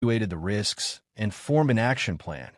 evaluated the risks and formed an action plan,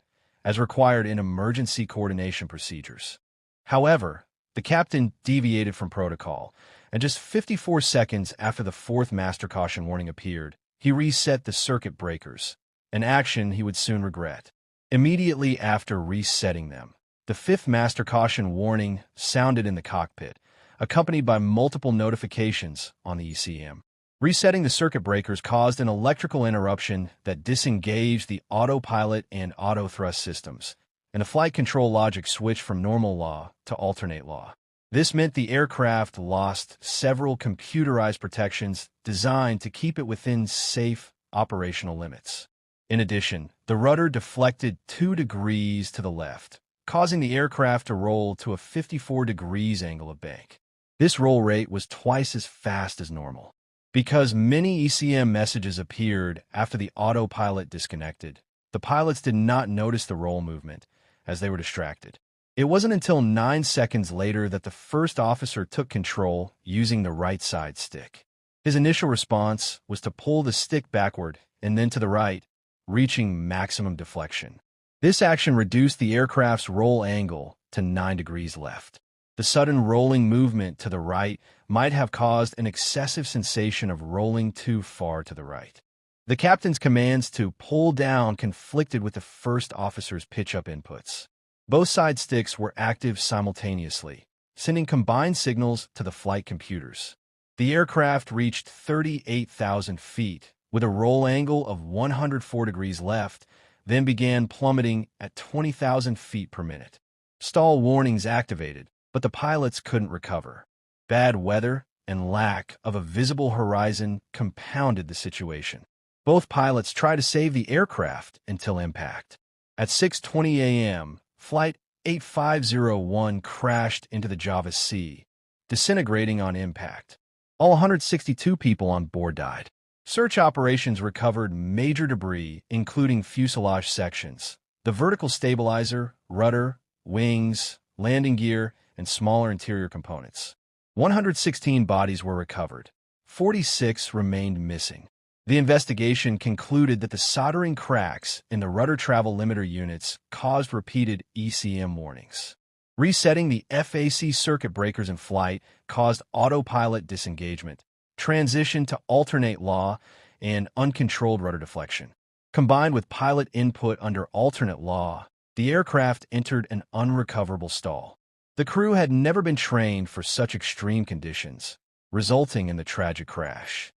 as required in emergency coordination procedures. However, the captain deviated from protocol, and just 54 seconds after the fourth master caution warning appeared, he reset the circuit breakers, an action he would soon regret. Immediately after resetting them, the fifth master caution warning sounded in the cockpit, accompanied by multiple notifications on the ECM. Resetting the circuit breakers caused an electrical interruption that disengaged the autopilot and auto-thrust systems, and the flight control logic switched from normal law to alternate law. This meant the aircraft lost several computerized protections designed to keep it within safe operational limits. In addition, the rudder deflected 2 degrees to the left, causing the aircraft to roll to a 54 degrees angle of bank. This roll rate was twice as fast as normal. Because many ECM messages appeared after the autopilot disconnected, the pilots did not notice the roll movement as they were distracted. It wasn't until 9 seconds later that the first officer took control using the right side stick. His initial response was to pull the stick backward and then to the right, reaching maximum deflection. This action reduced the aircraft's roll angle to 9 degrees left. The sudden rolling movement to the right might have caused an excessive sensation of rolling too far to the right. The captain's commands to pull down conflicted with the first officer's pitch-up inputs. Both side sticks were active simultaneously, sending combined signals to the flight computers. The aircraft reached 38,000 feet with a roll angle of 104 degrees left, then began plummeting at 20,000 feet per minute. Stall warnings activated, but the pilots couldn't recover. Bad weather and lack of a visible horizon compounded the situation. Both pilots tried to save the aircraft until impact. At 6:20 a.m., Flight 8501 crashed into the Java Sea, disintegrating on impact. All 162 people on board died. Search operations recovered major debris, including fuselage sections, the vertical stabilizer, rudder, wings, landing gear, and smaller interior components. 116 bodies were recovered. 46 remained missing. The investigation concluded that the soldering cracks in the rudder travel limiter units caused repeated ECM warnings. Resetting the FAC circuit breakers in flight caused autopilot disengagement, transition to alternate law, and uncontrolled rudder deflection. Combined with pilot input under alternate law, the aircraft entered an unrecoverable stall. The crew had never been trained for such extreme conditions, resulting in the tragic crash.